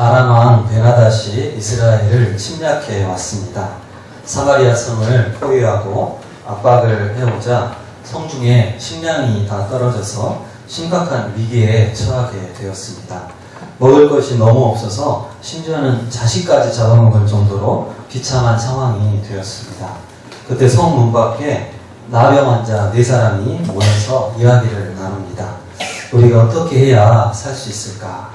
아람 왕 베나닷이 이스라엘을 침략해 왔습니다. 사마리아 성을 포위하고 압박을 해오자 성중에 식량이 다 떨어져서 심각한 위기에 처하게 되었습니다. 먹을 것이 너무 없어서 심지어는 자식까지 잡아먹을 정도로 비참한 상황이 되었습니다. 그때 성 문 밖에 나병 환자 4사람이 모여서 이야기를 나눕니다. 우리가 어떻게 해야 살 수 있을까?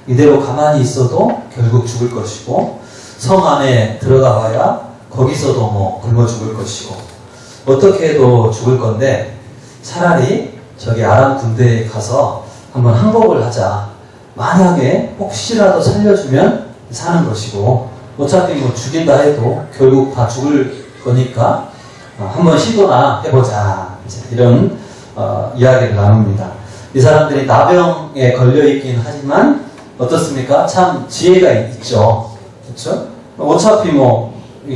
이대로 가만히 있어도 결국 죽을 것이고, 성 안에 들어가 봐야 거기서도 굶어 죽을 것이고, 어떻게 해도 죽을 건데 차라리 저기 아람 군대에 가서 한번 항복을 하자. 만약에 혹시라도 살려주면 사는 것이고, 어차피 죽인다 해도 결국 다 죽을 거니까 한번 시도나 해보자. 이런 이야기를 나눕니다. 이 사람들이 나병에 걸려있긴 하지만 어떻습니까? 참 지혜가 있죠. 그렇죠? 어차피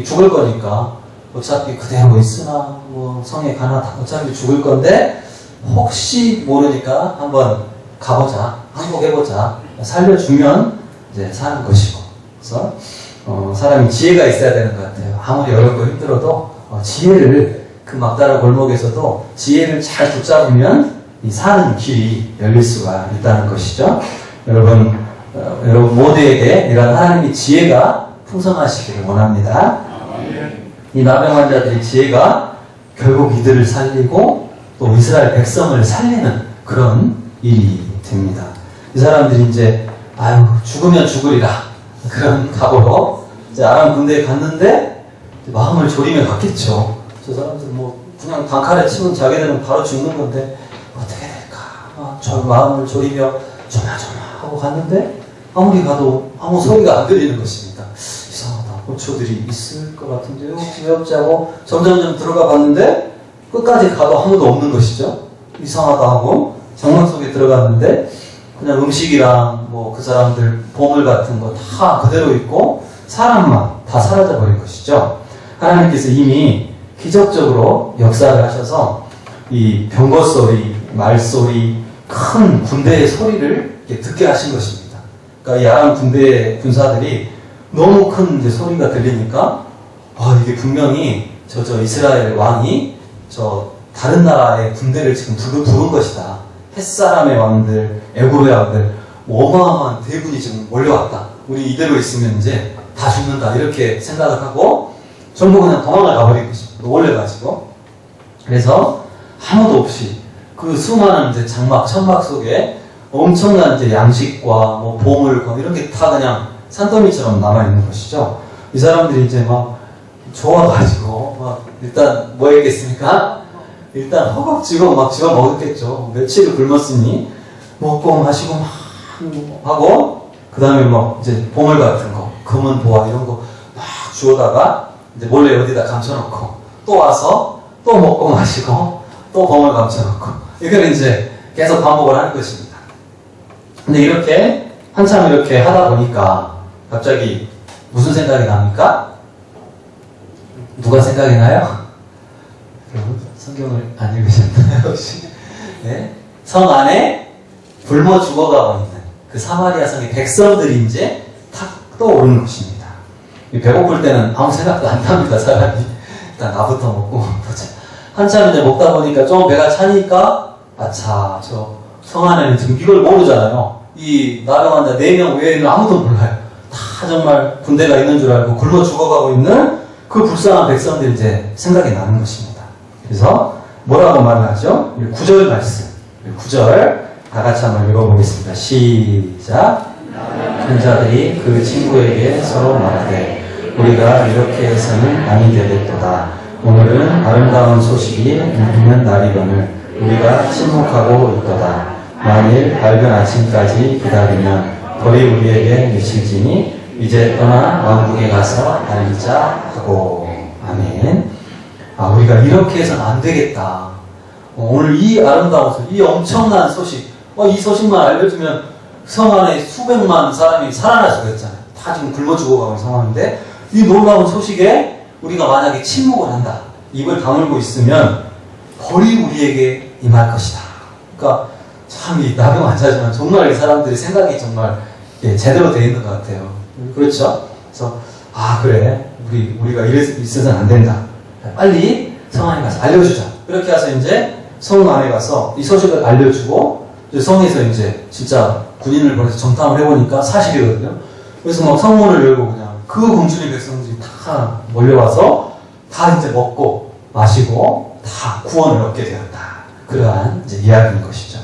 죽을 거니까 어차피 그대로 있으나 성에 가나 어차피 죽을 건데 혹시 모르니까 한번 가보자. 항복해보자. 살려주면 이제 사는 것이고. 그래서 사람이 지혜가 있어야 되는 것 같아요. 아무리 어렵고 힘들어도 지혜를, 그 막다른 골목에서도 지혜를 잘 붙잡으면 이 사는 길이 열릴 수가 있다는 것이죠. 여러분 모두에게 이런 하나님의 지혜가 풍성하시기를 원합니다. 이 나병 환자들의 지혜가 결국 이들을 살리고 또 이스라엘 백성을 살리는 그런 일이 됩니다. 이 사람들이 이제 죽으면 죽으리라 그런 각오로 이제 아람 군대에 갔는데 마음을 졸이며 갔겠죠. 저 사람들 그냥 단칼에 치면 자기들은 바로 죽는 건데 어떻게 될까? 저 마음을 졸이며 조마조마 하고 갔는데 아무리 가도 아무 소리가 안 들리는 것입니다. 이상하다. 호초들이 있을 것 같은데 왜 없지 하고 점점점 들어가 봤는데 끝까지 가도 아무도 없는 것이죠. 이상하다 하고 장막 속에 들어갔는데 그냥 음식이랑 그 사람들 보물 같은 거 다 그대로 있고 사람만 다 사라져버린 것이죠. 하나님께서 이미 기적적으로 역사를 하셔서 이 병거 소리, 말소리, 큰 군대의 소리를 듣게 하신 것입니다. 그러니까 이 아람 군대의 군사들이 너무 큰 이제 소리가 들리니까 이게 분명히 저 이스라엘 왕이 저 다른 나라의 군대를 지금 부른 것이다. 햇사람의 왕들, 애굽의 왕들, 어마어마한 대군이 지금 몰려왔다. 우리 이대로 있으면 이제 다 죽는다. 이렇게 생각을 하고 전부 그냥 도망을 가버린 것입니다. 놀래가지고. 그래서 아무도 없이 그 수많은 이제 장막, 천막 속에 엄청난 이제 양식과 보물과 이런 게 다 그냥 산더미처럼 남아있는 것이죠. 이 사람들이 이제 좋아가지고 일단 뭐 했겠습니까? 일단 허겁지겁 집어 먹었겠죠. 며칠을 굶었으니 먹고 마시고 하고 그 다음에 이제 보물 같은 거, 금은 보화 이런 거 막 주워다가 이제 몰래 어디다 감춰놓고 또 와서 또 먹고 마시고 또 보물 감춰놓고 이걸 이제 계속 반복을 하는 것입니다. 근데 이렇게 한참 이렇게 하다 보니까 갑자기 무슨 생각이 납니까? 누가 생각이 나요? 성경을 안 읽으셨나요, 혹시? 네? 성 안에 굶어 죽어가고 있는 그 사마리아 성의 백성들이 이제 탁 떠오르는 것입니다. 배고플 때는 아무 생각도 안 납니다, 사람이. 일단 나부터 먹고 보자. 한참 이제 먹다 보니까 좀 배가 차니까 아차, 저 성 안에는 지금 이걸 모르잖아요. 이 나병 환자 4명 외에는 아무도 몰라요. 다 정말 군대가 있는 줄 알고 굶어 죽어가고 있는 그 불쌍한 백성들이 이제 생각이 나는 것입니다. 그래서 뭐라고 말하죠? 9절 말씀. 9절 다 같이 한번 읽어보겠습니다. 시작. 큰 자들이 그 친구에게 서로 말하되 우리가 이렇게 해서는 아니 되겠도다. 오늘은 아름다운 소식이 있는 날이거늘 우리가 침묵하고 있도다. 만일 밝은 아침까지 기다리면 벌이 우리에게 미칠지니 이제 떠나 왕국에 가서 알리자 하고. 아멘. 우리가 이렇게 해서는 안 되겠다. 오늘 이 아름다운 소식, 이 엄청난 소식, 이 소식만 알려주면 성 안에 수백만 사람이 살아날 수가 있잖아요. 다 지금 굶어 죽어가고 있는 상황인데 이 놀라운 소식에 우리가 만약에 침묵을 한다. 입을 다물고 있으면 벌이 우리에게 임할 것이다. 그러니까 참 이 나병 환자지만 정말 이 사람들의 생각이 정말 제대로 되어 있는 것 같아요. 그렇죠? 그래서 그래 우리가 있어서는 안 된다. 빨리 성 안에 가서 알려주자. 그렇게 해서 이제 성 안에 가서 이 소식을 알려주고 이제 성에서 이제 진짜 군인을 보내서 정탐을 해보니까 사실이거든요. 그래서 막 성문을 열고 그냥 그 굶주린 백성들이 다 몰려와서 다 이제 먹고 마시고 다 구원을 얻게 되었다. 그러한 이제 이야기인 것이죠.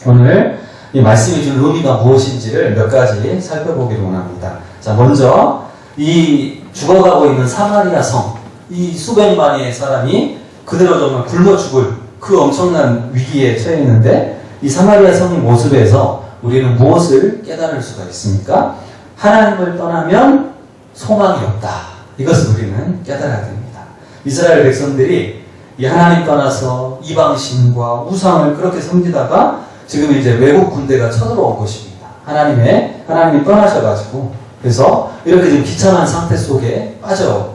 오늘 이 말씀이 준 의미가 무엇인지를 몇 가지 살펴보기를 원합니다. 자, 먼저 이 죽어가고 있는 사마리아 성, 이 수백만의 사람이 그대로 정말 굶어 죽을 그 엄청난 위기에 처해 있는데 이 사마리아 성의 모습에서 우리는 무엇을 깨달을 수가 있습니까? 하나님을 떠나면 소망이 없다. 이것을 우리는 깨달아야 됩니다. 이스라엘 백성들이 이 하나님 떠나서 이방신과 우상을 그렇게 섬기다가 지금 이제 외국 군대가 쳐들어온 것입니다. 하나님이 떠나셔가지고 그래서 이렇게 지금 비참한 상태 속에 빠져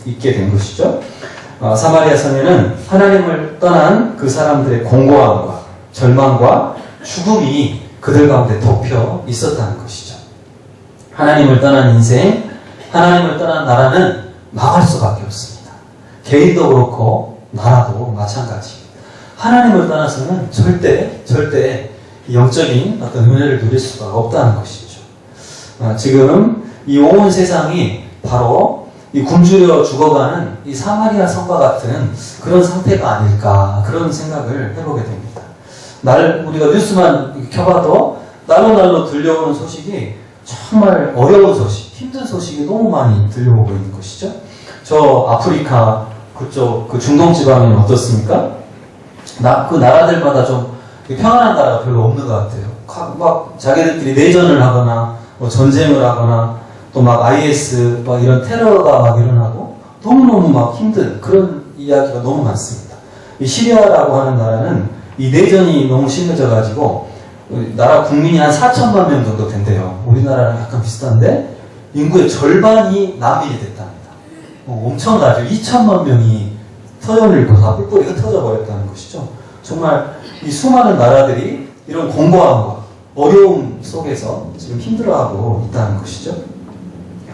있게 된 것이죠. 사마리아 성에는 하나님을 떠난 그 사람들의 공고함과 절망과 죽음이 그들 가운데 덮여 있었다는 것이죠. 하나님을 떠난 인생, 하나님을 떠난 나라는 망할 수밖에 없습니다. 개인도 그렇고 나라도 마찬가지. 하나님을 떠나서는 절대 영적인 어떤 은혜를 누릴 수가 없다는 것이죠. 지금 이 온 세상이 바로 이 굶주려 죽어가는 이 사마리아 성과 같은 그런 상태가 아닐까 그런 생각을 해보게 됩니다. 우리가 뉴스만 켜봐도 날로 들려오는 소식이 정말 어려운 소식, 힘든 소식이 너무 많이 들려오고 있는 것이죠. 저 아프리카 그쪽 그 중동 지방은 어떻습니까? 그 나라들마다 좀 평안한 나라가 별로 없는 것 같아요. 막 자기들끼리 내전을 하거나 뭐 전쟁을 하거나 또 막 IS 막 이런 테러가 막 일어나고 너무너무 막 힘든 그런 이야기가 너무 많습니다. 이 시리아라고 하는 나라는 이 내전이 너무 심해져 가지고 나라 국민이 한 4천만 명 정도 된대요. 우리나라랑 약간 비슷한데 인구의 절반이 난민이 됐답니다. 엄청나죠. 2천만 명이 터져밀고 다 뿔뿔이 흩어져 버렸다는 것이죠. 정말 이 수많은 나라들이 이런 공고함과 어려움 속에서 지금 힘들어하고 있다는 것이죠.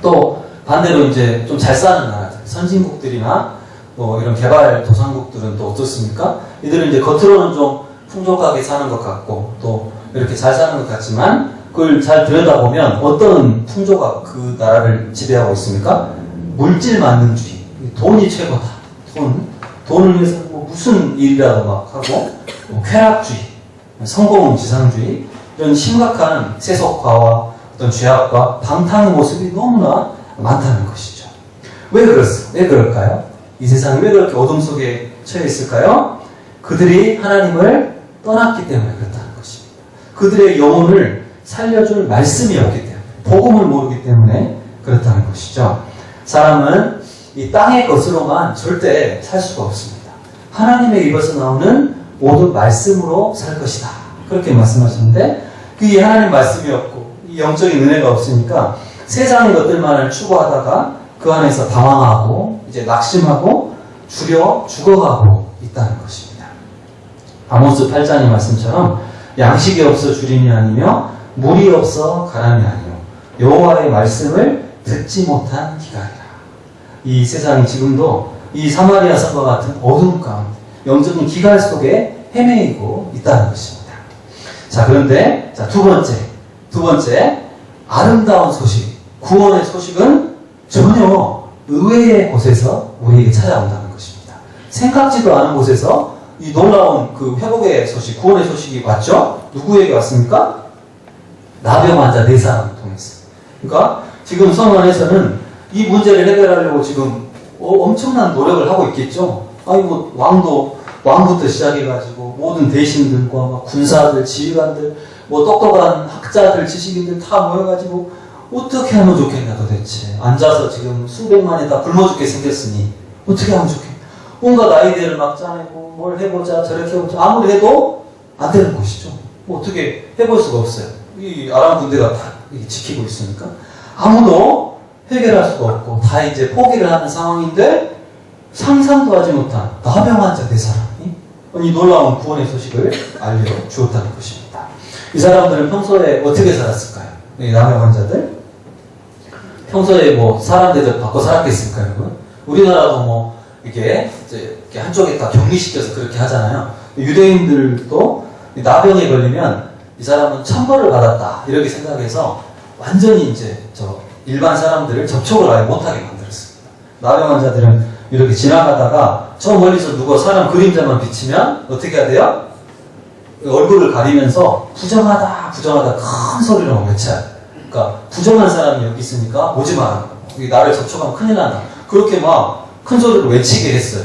또 반대로 이제 좀 잘 사는 나라들, 선진국들이나 뭐 이런 개발도상국들은 또 어떻습니까? 이들은 이제 겉으로는 좀 풍족하게 사는 것 같고 또 이렇게 잘 사는 것 같지만 그걸 잘 들여다보면 어떤 풍조가 그 나라를 지배하고 있습니까? 물질 만능주의, 돈이 최고다. 돈을 위해서 뭐 무슨 일이라도 막 하고 쾌락주의, 성공지상주의 이런 심각한 세속화와 어떤 죄악과 방탕의 모습이 너무나 많다는 것이죠. 왜 그럴까요? 이 세상이 왜 그렇게 어둠 속에 처해 있을까요? 그들이 하나님을 떠났기 때문에 그렇다는 것입니다. 그들의 영혼을 살려줄 말씀이 없기 때문에, 복음을 모르기 때문에 그렇다는 것이죠. 사람은 이 땅의 것으로만 절대 살 수가 없습니다. 하나님의 입에서 나오는 모든 말씀으로 살 것이다. 그렇게 말씀하셨는데 이 하나님 말씀이 없고 이 영적인 은혜가 없으니까 세상의 것들만을 추구하다가 그 안에서 방황하고 이제 낙심하고 죽어가고 있다는 것입니다. 아모스 8장의 말씀처럼 양식이 없어 주림이 아니며 물이 없어 가람이 아니요 여호와의 말씀을 듣지 못한 기갈이라. 이 세상이 지금도 이 사마리아 성과 같은 어둠 가운데 영적인 기갈 속에 헤매이고 있다는 것입니다. 자, 그런데 두 번째 아름다운 소식, 구원의 소식은 전혀 의외의 곳에서 우리에게 찾아온다는 것입니다. 생각지도 않은 곳에서 이 놀라운 그 회복의 소식, 구원의 소식이 왔죠? 누구에게 왔습니까? 나병 환자 4사람을 통해서. 그러니까 지금 성 안에서는 이 문제를 해결하려고 지금 엄청난 노력을 하고 있겠죠. 뭐 왕부터 시작해가지고 모든 대신들과 막 군사들, 지휘관들, 뭐 똑똑한 학자들, 지식인들 다 모여가지고 어떻게 하면 좋겠냐 도대체. 앉아서 지금 수백만이 다 굶어 죽게 생겼으니 어떻게 하면 좋겠냐. 온갖 아이디어를 막 짜내고 뭘 해보자 저렇게 해보자 아무리 해도 안 되는 것이죠. 뭐 어떻게 해볼 수가 없어요. 이 아람 군대가 다 지키고 있으니까 아무도 해결할 수가 없고 다 이제 포기를 하는 상황인데 상상도 하지 못한 나병 환자 4사람이 이 놀라운 구원의 소식을 알려주었다는 것입니다. 이 사람들은 평소에 어떻게 살았을까요? 이 남의 환자들? 평소에 뭐 사람 대접 받고 살았겠습니까, 여러분? 우리나라도 뭐 이게 이렇게 한쪽에 다 격리시켜서 그렇게 하잖아요. 유대인들도 나병에 걸리면 이 사람은 천벌을 받았다 이렇게 생각해서 완전히 이제 저 일반 사람들을 접촉을 아예 못하게 만들었습니다. 나병 환자들은 이렇게 지나가다가 저 멀리서 누가 사람 그림자만 비치면 어떻게 해야 돼요? 얼굴을 가리면서 부정하다 부정하다 큰 소리로 외쳐요. 그러니까 부정한 사람이 여기 있으니까 오지 마라. 나를 접촉하면 큰일 난다. 그렇게 막 큰 소리로 외치게 했어요.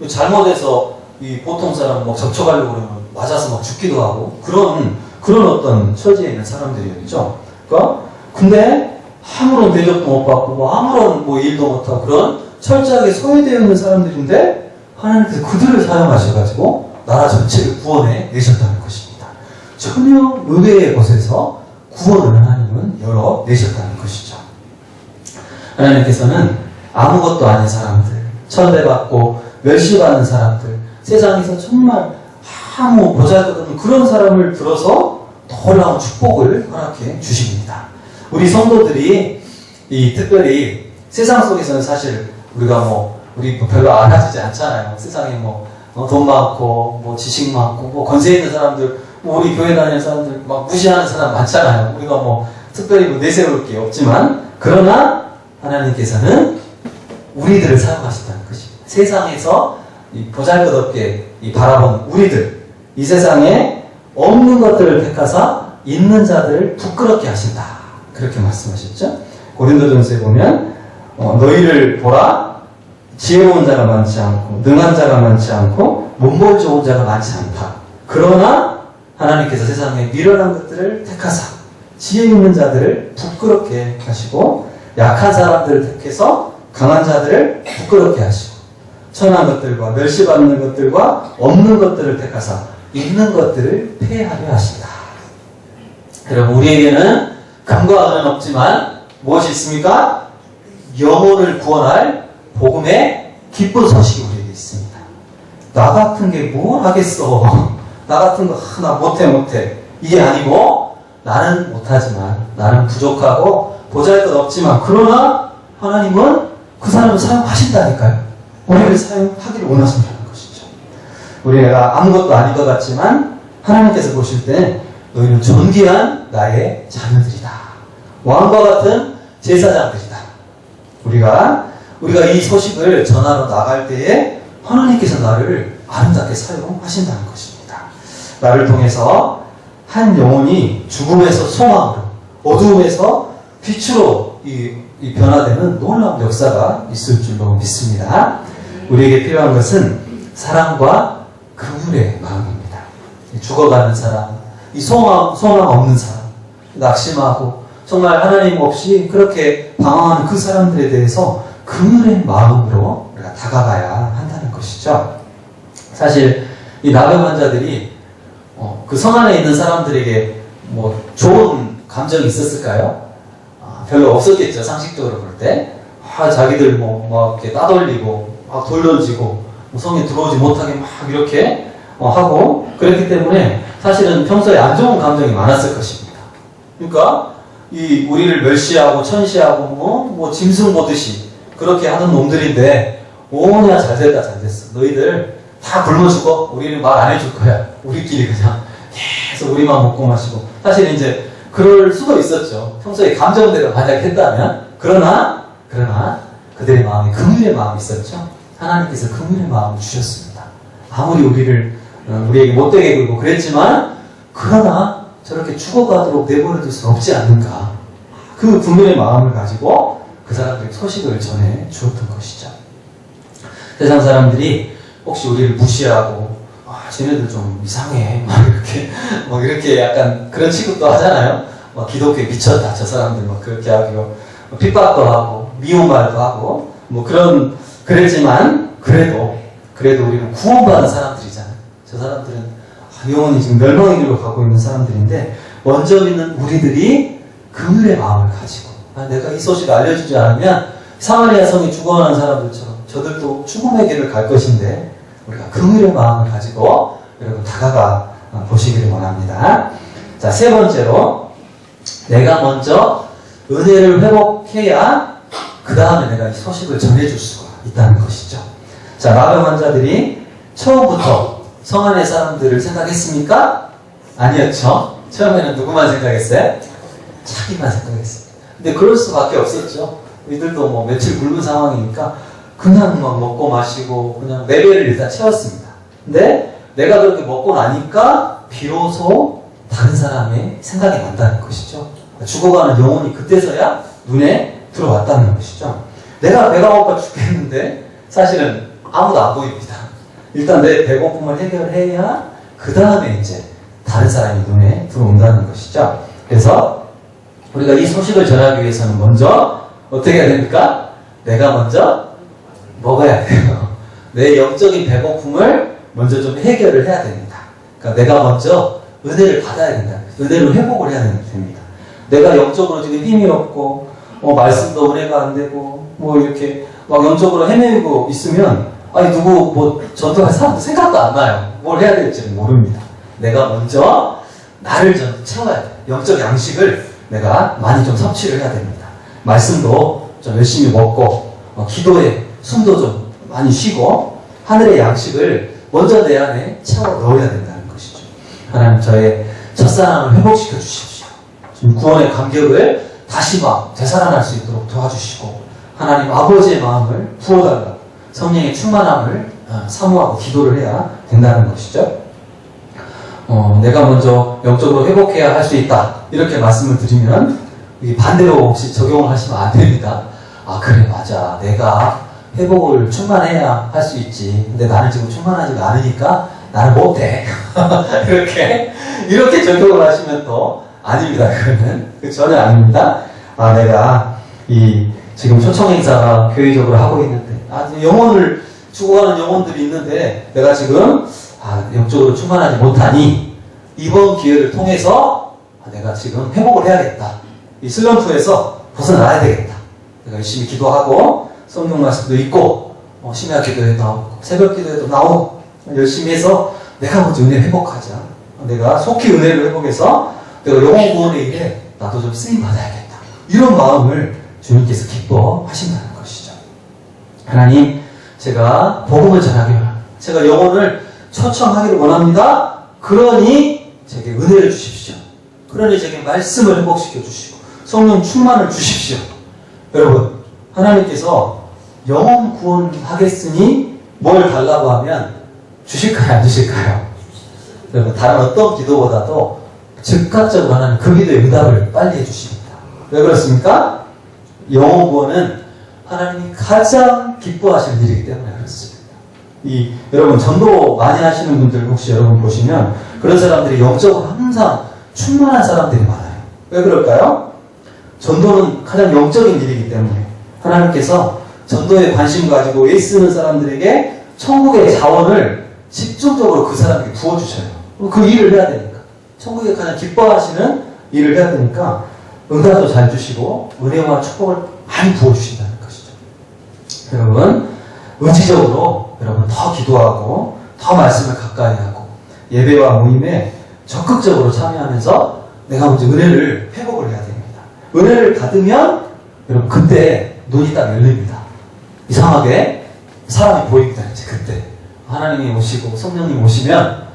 잘못해서 이 보통 사람 막 접촉하려고 그러면 맞아서 막 죽기도 하고 그런 어떤 처지에 있는 사람들이었죠. 그러니까 근데 아무런 대접도 못 받고 뭐 아무런 뭐 일도 못하고 그런 철저하게 소외되어 있는 사람들인데 하나님께서 그들을 사용하셔가지고 나라 전체를 구원해 내셨다는 것입니다. 전혀 의외의 것에서 구원을 하나님은 열어내셨다는 것이죠. 하나님께서는 아무것도 아닌 사람들, 천대받고 멸시받는 사람들, 세상에서 정말 아무 보잘것없는 그런 사람을 들어서 놀라운 축복을 허락해 주십니다. 우리 성도들이 특별히 세상 속에서는 사실 우리 별로 알아지지 않잖아요. 세상에 돈 많고 지식 많고 권세 있는 사람들, 우리 교회 다니는 사람들 막 무시하는 사람 많잖아요. 우리가 특별히 내세울 게 없지만 그러나 하나님께서는 우리들을 사용하신다는 것입니다. 세상에서 보잘것없게 바라본 우리들, 이 세상에 없는 것들을 택하사 있는 자들을 부끄럽게 하신다. 그렇게 말씀하셨죠. 고린도전서에 보면 너희를 보라, 지혜로운 자가 많지 않고 능한 자가 많지 않고 몸볼 좋은 자가 많지 않다. 그러나 하나님께서 세상에 미련한 것들을 택하사 지혜 있는 자들을 부끄럽게 하시고 약한 사람들을 택해서 강한 자들을 부끄럽게 하시고 천한 것들과 멸시받는 것들과 없는 것들을 택하사 있는 것들을 폐하려 하신다. 여러분, 우리에게는 금과 은은 없지만 무엇이 있습니까? 영혼을 구원할 복음의 기쁜 소식이 우리에게 있습니다. 나 같은 게 뭘 하겠어. 나 같은 거 나 못해. 이게 아니고 나는 못하지만 나는 부족하고 보잘것없지만 그러나 하나님은 그 사람을 사용하신다니까요. 우리를 사용하기를 원하신다는 것이죠. 우리가 아무것도 아닌 것 같지만 하나님께서 보실 때 너희는 존귀한 나의 자녀들이다. 왕과 같은 제사장들이다. 우리가 이 소식을 전하러 나갈 때에 하나님께서 나를 아름답게 사용하신다는 것입니다. 나를 통해서 한 영혼이 죽음에서 소망으로, 어두움에서 빛으로 이 변화되는 놀라운 역사가 있을 줄로 믿습니다. 우리에게 필요한 것은 사랑과 긍휼의 마음입니다. 죽어가는 사람, 이 소망 없는 사람, 낙심하고 정말 하나님 없이 그렇게 방황하는 그 사람들에 대해서 긍휼의 마음으로 우리가 다가가야 한다는 것이죠. 사실 이 나병 환자들이 그 성 안에 있는 사람들에게 좋은 감정이 있었을까요? 별로 없었겠죠. 상식적으로 볼 때. 자기들 이렇게 따돌리고 돌 던지고 성에 들어오지 못하게 막 이렇게 하고 그랬기 때문에 사실은 평소에 안 좋은 감정이 많았을 것입니다. 그러니까 우리를 멸시하고 천시하고 짐승 보듯이 그렇게 하던 놈들인데 오냐 잘됐다 잘됐어. 너희들 다 굶어 죽어. 우리는 말 안 해줄 거야. 우리끼리 그냥 계속 우리만 먹고 마시고. 사실 이제 그럴 수도 있었죠. 평소에 감정대로 만약 했다면. 그러나 그들의 마음에 긍휼의 마음이 있었죠. 하나님께서 긍휼의 마음을 주셨습니다. 아무리 우리에게 못되게 굴고 그랬지만 그러나 저렇게 죽어가도록 내버려둘 수는 없지 않는가. 그 긍휼의 마음을 가지고 그 사람들에게 소식을 전해 주었던 것이죠. 세상 사람들이 혹시 우리를 무시하고 쟤네들 좀 이상해 이렇게 약간 그런 취급도 하잖아요. 기독교에 미쳤다 저 사람들 그렇게 하고 핍박도 하고 미움말도 하고 그랬지만 그래도 우리는 구원받은 사람들이잖아요. 저 사람들은 영원히 지금 멸망의 길로 가고 있는 사람들인데 먼저 믿는 우리들이 긍휼의 마음을 가지고 내가 이 소식을 알려주지 않으면 사마리아 성에 죽어가는 사람들처럼 저들도 죽음의 길을 갈 것인데 우리가 긍휼의 마음을 가지고 여러분 다가가 보시기를 원합니다. 자, 세 번째로 내가 먼저 은혜를 회복해야 그 다음에 내가 이 소식을 전해줄 수가 있다는 것이죠. 자, 마병 환자들이 처음부터 성 안의 사람들을 생각했습니까? 아니었죠. 처음에는 누구만 생각했어요? 자기만 생각했어요. 근데 그럴 수밖에 없었죠. 이들도 뭐 며칠 굶은 상황이니까 그냥 막 먹고 마시고 그냥 내 배를 일단 채웠습니다. 근데 내가 그렇게 먹고 나니까 비로소 다른 사람의 생각이 난다는 것이죠. 죽어가는 영혼이 그때서야 눈에 들어왔다는 것이죠. 내가 배가 고파 죽겠는데 사실은 아무도 안 보입니다. 일단 내 배고픔을 해결해야 그 다음에 이제 다른 사람이 눈에 들어온다는 것이죠. 그래서 우리가 이 소식을 전하기 위해서는 먼저 어떻게 해야 됩니까? 내가 먼저 먹어야 돼요. 내 영적인 배고픔을 먼저 좀 해결을 해야 됩니다. 그러니까 내가 먼저 은혜를 받아야 된다. 은혜로 회복을 해야 됩니다. 내가 영적으로 지금 힘이 없고 말씀도 은혜가 안 되고 뭐 이렇게 막 영적으로 헤매고 있으면 아니 누구 뭐 전도할 사람도 생각도 안 나요. 뭘 해야 될지는 모릅니다. 내가 먼저 나를 좀 채워야 돼요. 영적 양식을 내가 많이 좀 섭취를 해야 됩니다. 말씀도 좀 열심히 먹고 기도에 숨도 좀 많이 쉬고 하늘의 양식을 먼저 내 안에 채워 넣어야 된다는 것이죠. 하나님 저의 첫사랑을 회복시켜 주십시오. 지금 구원의 감격을 다시 막 되살아날 수 있도록 도와주시고 하나님 아버지의 마음을 부어달라고 성령의 충만함을 사모하고 기도를 해야 된다는 것이죠. 내가 먼저 영적으로 회복해야 할 수 있다 이렇게 말씀을 드리면 반대로 혹시 적용을 하시면 안 됩니다. 아 그래 맞아 내가 회복을 충만해야 할 수 있지 근데 나는 지금 충만하지가 않으니까 나는 못해 이렇게 적용을 하시면 또 아닙니다. 그러면 전혀 아닙니다. 아 내가 지금 초청 행사가 교회적으로 하고 있는데 영혼을 죽어가는 영혼들이 있는데 내가 지금 영적으로 충만하지 못하니 이번 기회를 통해서 내가 지금 회복을 해야겠다. 이 슬럼프에서 벗어나야 되겠다. 내가 열심히 기도하고 성경 말씀도 읽고 심야 기도에도 나오고 새벽 기도에도 나오고 열심히 해서 내가 먼저 은혜 회복하자. 내가 속히 은혜를 회복해서 내가 영혼 구원의 일에 나도 좀 쓰임 받아야겠다. 이런 마음을 주님께서 기뻐하신다는 것이죠. 하나님 제가 복음을 전하기를 제가 영혼을 초청하기를 원합니다. 그러니 제게 은혜를 주십시오. 그러니 제게 말씀을 회복시켜 주시고 성령 충만을 주십시오. 여러분 하나님께서 영혼 구원하겠으니 뭘 달라고 하면 주실까요? 안 주실까요? 여러분 다른 어떤 기도보다도 즉각적으로 하나님 그 기도의 응답을 빨리 해주십니다. 왜 그렇습니까? 영혼 구원은 하나님이 가장 기뻐하시는 일이기 때문에 그렇습니다. 여러분 전도 많이 하시는 분들 혹시 여러분 보시면 그런 사람들이 영적으로 항상 충만한 사람들이 많아요. 왜 그럴까요? 전도는 가장 영적인 일이기 때문에 하나님께서 전도에 관심 가지고 애쓰는 사람들에게 천국의 자원을 집중적으로 그 사람에게 부어주셔요. 그 일을 해야 되니까 천국에 가장 기뻐하시는 일을 해야 되니까 응답도 잘 주시고 은혜와 축복을 많이 부어주신다는 것이죠. 여러분 의지적으로 여러분 더 기도하고 더 말씀을 가까이 하고 예배와 모임에 적극적으로 참여하면서 내가 먼저 은혜를 회복을 해야 됩니다. 은혜를 받으면 여러분 그때 눈이 딱 열립니다. 이상하게 사람이 보입니다. 이제 그때 하나님이 오시고 성령님 오시면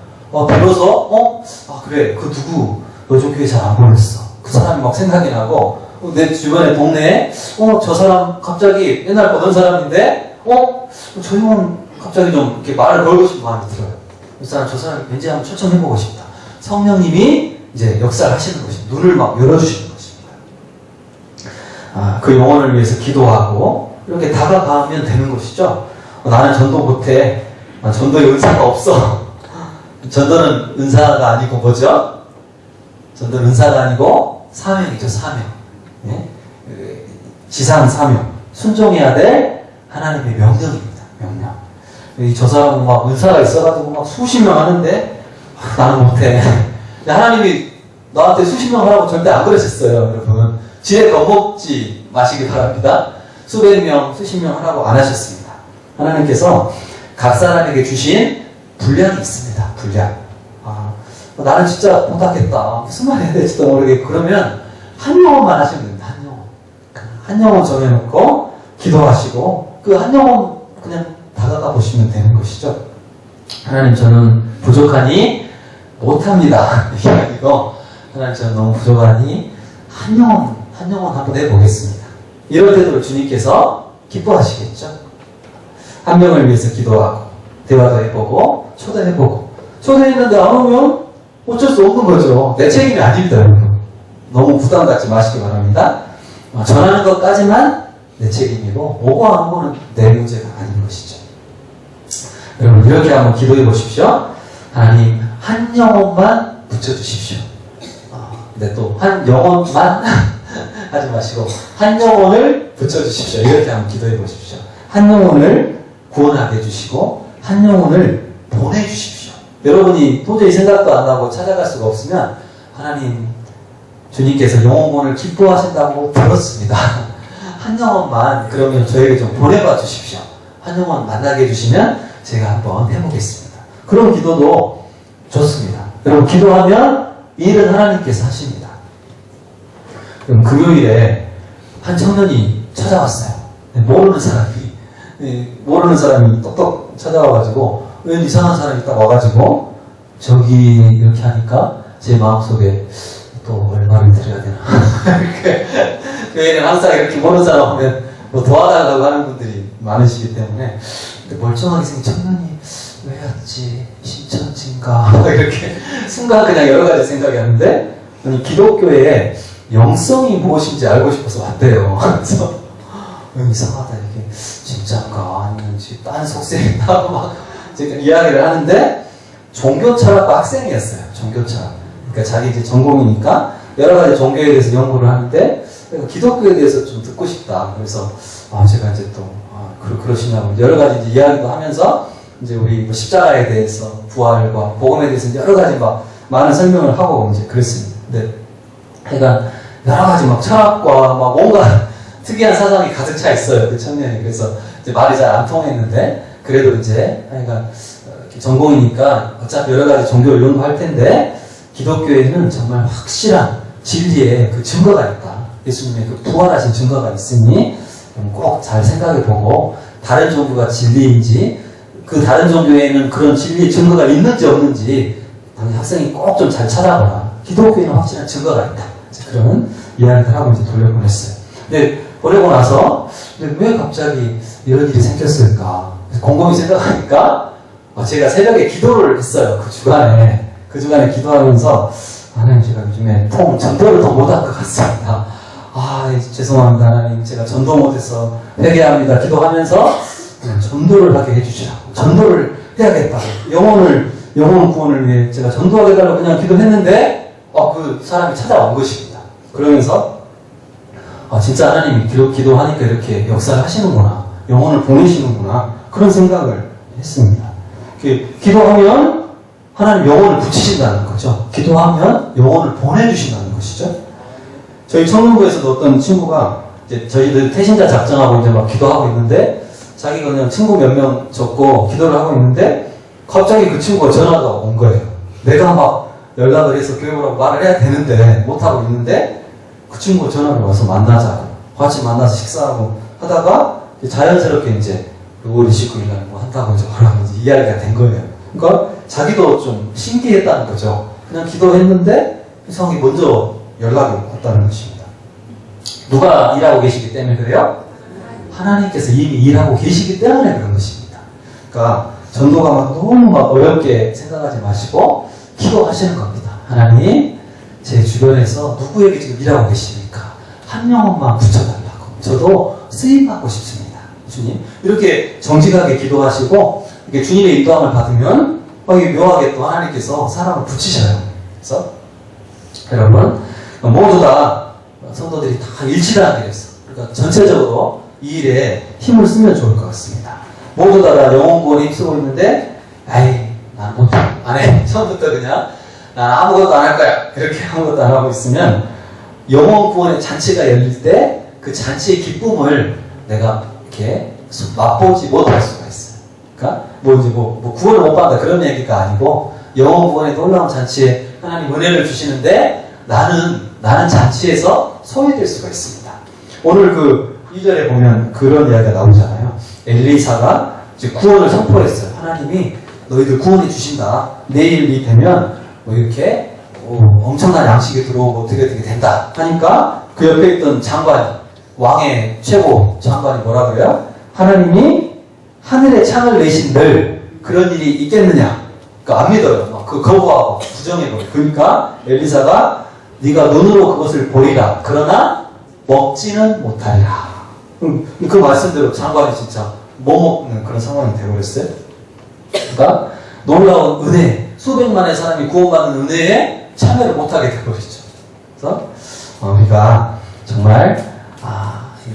비로소 그래 그 누구 요즘 교회 잘 안 보냈어. 그 사람이 막 생각이 나고 내 주변에 동네에 저 사람 갑자기 옛날 보던 사람인데 저 형은 갑자기 좀 이렇게 말을 걸고 싶은 마음이 들어요. 저 사람 왠지 한번 초청해보고 싶다. 성령님이 이제 역사하시는 것입니다. 눈을 막 열어주시는 것입니다. 그 영혼을 위해서 기도하고 이렇게 다가가면 되는 것이죠. 나는 전도 못해. 전도에 은사가 없어. 전도는 은사가 아니고 뭐죠? 전도는 은사가 아니고 사명이죠. 사명. 네? 지상 사명. 순종해야 될 하나님의 명령입니다. 명령. 저 사람은 막 은사가 있어가지고 막 수십 명 하는데 나는 못해. 하나님이 너한테 수십 명 하라고 절대 안 그러셨어요. 여러분 지혜 겁먹지 마시기 바랍니다. 수백 명, 수십 명 하라고 안 하셨습니다. 하나님께서 각 사람에게 주신 분량이 있습니다. 분량. 나는 진짜 못하겠다. 무슨 말 해야 될지도 모르겠고 그러면 한 영혼만 하시면 됩니다. 한 영혼. 한 영혼 정해놓고 기도하시고 그 한 영혼 그냥 다가가 보시면 되는 것이죠. 하나님, 저는 부족하니 못합니다. 이게 아니고, 하나님, 저는 너무 부족하니 한 영혼 한번 해보겠습니다. 이럴 때도 주님께서 기뻐하시겠죠. 한 명을 위해서 기도하고 대화도 해보고 초대해보고, 초대했는데 안 오면 어쩔 수 없는 거죠. 내 책임이 아닙니다, 여러분. 너무 부담 갖지 마시기 바랍니다. 전하는 것까지만 내 책임이고 오고 안 오고는 내 문제가 아닌 것이죠. 여러분, 이렇게 한번 기도해 보십시오. 하나님, 한 영혼만 붙여주십시오. 근데 또 한 영혼만 하지 마시고 한 영혼을 붙여주십시오. 이렇게 한번 기도해 보십시오. 한 영혼을 구원하게 해주시고 한 영혼을 보내주십시오. 여러분이 도저히 생각도 안 나고 찾아갈 수가 없으면, 하나님, 주님께서 영혼을 기뻐하신다고 들었습니다. 한 영혼만 그러면 저에게 좀 보내봐 주십시오. 한 영혼 만나게 해주시면 제가 한번 해보겠습니다. 그런 기도도 좋습니다. 여러분, 기도하면 일은 하나님께서 하십니다. 그럼 금요일에 한 청년이 찾아왔어요. 모르는 사람이 똑똑 찾아와가지고, 웬 이상한 사람이 딱 와가지고, 저기 이렇게 하니까 제 마음속에 또 얼마를 드려야 되나. 이렇게 교회는 항상 이렇게 모르는 사람 오면 뭐 도와달라고 하는 분들이 많으시기 때문에, 근데 멀쩡하게 생긴 청년이 왜 왔지? 신천지인가? 이렇게 순간 그냥 여러 가지 생각이 왔는데, 기독교의 영성이 무엇인지 알고 싶어서 왔대요. 그래서 이상하다, 이게 진짜인가 아니면지 딴 속셈인가 하고 막 제가 이야기를 하는데, 종교철학과 학생이었어요. 종교철학. 그러니까 자기 이제 전공이니까 여러 가지 종교에 대해서 연구를 하는데, 기독교에 대해서 좀 듣고 싶다. 그래서 제가 이제 또 그러시냐고 여러 가지 이제 이야기도 하면서, 이제 우리 십자가에 대해서, 부활과 복음에 대해서 이제 여러 가지 막 많은 설명을 하고 이제 그랬습니다. 근데 그러니까 여러 가지 막 철학과 막 뭔가 특이한 사상이 가득 차 있어요, 그 청년이. 그래서 이제 말이 잘 안 통했는데, 그래도 이제 그러니까 전공이니까 어차피 여러 가지 종교를 연구할 텐데, 기독교에는 정말 확실한 진리의 그 증거가 있다. 예수님의 그 부활하신 증거가 있으니 꼭 잘 생각해보고, 다른 종교가 진리인지, 그 다른 종교에는 그런 진리의 증거가 있는지 없는지 학생이 꼭 좀 잘 찾아보라. 기독교에는 확실한 증거가 있다. 그런 이야기를 하고 이제 돌려보냈어요. 근데 보내고 나서 왜 갑자기 이런 일이 생겼을까? 곰곰이 생각하니까 제가 새벽에 기도를 했어요. 그 주간에 기도하면서, 하나님, 제가 요즘에 전도를 더 못할 것 같습니다. 죄송합니다, 하나님. 제가 전도 못해서 회개합니다. 기도하면서 전도를 하게 해주시라고. 전도를 해야겠다고. 영혼 구원을 위해 제가 전도하겠다고 그냥 기도했는데, 그 사람이 찾아온 것입니다. 그러면서, 진짜 하나님이 기도하니까 이렇게 역사를 하시는구나. 영혼을 보내시는구나. 그런 생각을 했습니다. 기도하면 하나님 영혼을 붙이신다는 거죠. 기도하면 영혼을 보내주신다는 것이죠. 저희 청년부에서도 어떤 친구가 이제 저희들 태신자 작정하고 이제 막 기도하고 있는데, 자기가 그냥 친구 몇 명 적고 기도를 하고 있는데, 갑자기 그 친구가 전화가 온 거예요. 내가 막 연락을 해서 교회라고 말을 해야 되는데 못하고 있는데, 그 친구가 전화를 와서 만나자고, 같이 만나서 식사하고 하다가 자연스럽게 이제 6월 29일 날 뭐 한다고 이제 뭐라고 이제 이야기가 된 거예요. 그러니까 자기도 좀 신기했다는 거죠. 그냥 기도했는데 이상하게 먼저 연락이 왔다는 것입니다. 누가 일하고 계시기 때문에 그래요? 하나님께서 이미 일하고 계시기 때문에 그런 것입니다. 그러니까 전도가 막 너무 막 어렵게 생각하지 마시고 기도하시는 겁니다. 하나님, 제 주변에서 누구에게 지금 일하고 계십니까? 한 영혼만 붙여달라고. 저도 쓰임받고 싶습니다. 주님. 이렇게 정직하게 기도하시고, 이렇게 주님의 인도함을 받으면, 이게 묘하게 또 하나님께서 사람을 붙이셔요. 그래서, 여러분, 모두 다, 성도들이 다 일치라는 게 있어. 그러니까 전체적으로 이 일에 힘을 쓰면 좋을 것 같습니다. 모두 다 영혼 구원에 힘쓰고 있는데, 난 못해. 안 해. 처음부터 그냥, 난 아무것도 안 할 거야. 이렇게 아무것도 안 하고 있으면, 영혼 구원의 잔치가 열릴 때, 그 잔치의 기쁨을 내가 이렇게 맛보지 못할 수가 있어요. 그러니까, 구원을 못 받는다. 그런 얘기가 아니고, 영혼 구원의 놀라운 잔치에 하나님 은혜를 주시는데, 나는 나는 잔치에서 소외될 수가 있습니다. 오늘 그 2절에 보면 그런 이야기가 나오잖아요. 엘리사가 이제 구원을 선포했어요. 하나님이 너희들 구원해 주신다. 내일이 되면 뭐 이렇게 엄청난 양식이 들어오고 어떻게 된다 하니까 그 옆에 있던 장관, 왕의 최고 장관이 뭐라 그래요? 하나님이 하늘에 창을 내신들 그런 일이 있겠느냐? 그러니까 안 믿어요. 그 거부하고 부정해버려요. 그러니까 엘리사가 네가 눈으로 그것을 보리라. 그러나 먹지는 못하리라. 그 말씀대로 장관이 진짜 못 먹는 그런 상황이 되어버렸어요. 그러니까 놀라운 은혜, 수백만의 사람이 구원받는 은혜에 참여를 못하게 되어버리죠. 그래서 우리가 정말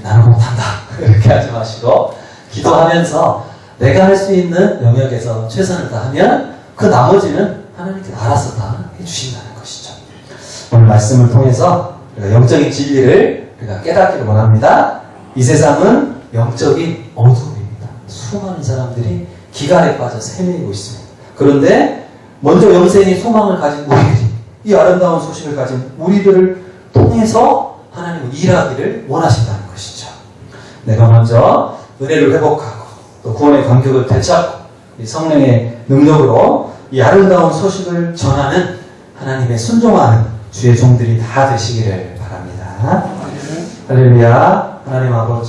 나는 못한다 이렇게 하지 마시고 기도하면서 내가 할 수 있는 영역에서 최선을 다하면 그 나머지는 하나님께 알아서 다 해주신다는 것이죠. 오늘 말씀을 통해서 우리가 영적인 진리를 우리가 깨닫기를 원합니다. 이 세상은 영적인 어둠입니다. 수많은 사람들이 기갈에 빠져서 헤매고 있습니다. 그런데 먼저 영생의 소망을 가진 우리들이 이 아름다운 소식을 가진 우리들을 통해서 하나님은 일하기를 원하신다는 것이죠. 내가 먼저 은혜를 회복하고 또 구원의 감격을 되찾고 이 성령의 능력으로 이 아름다운 소식을 전하는 하나님의 순종하는 주의 종들이 다 되시기를 바랍니다. 할렐루야. 하나님 아버지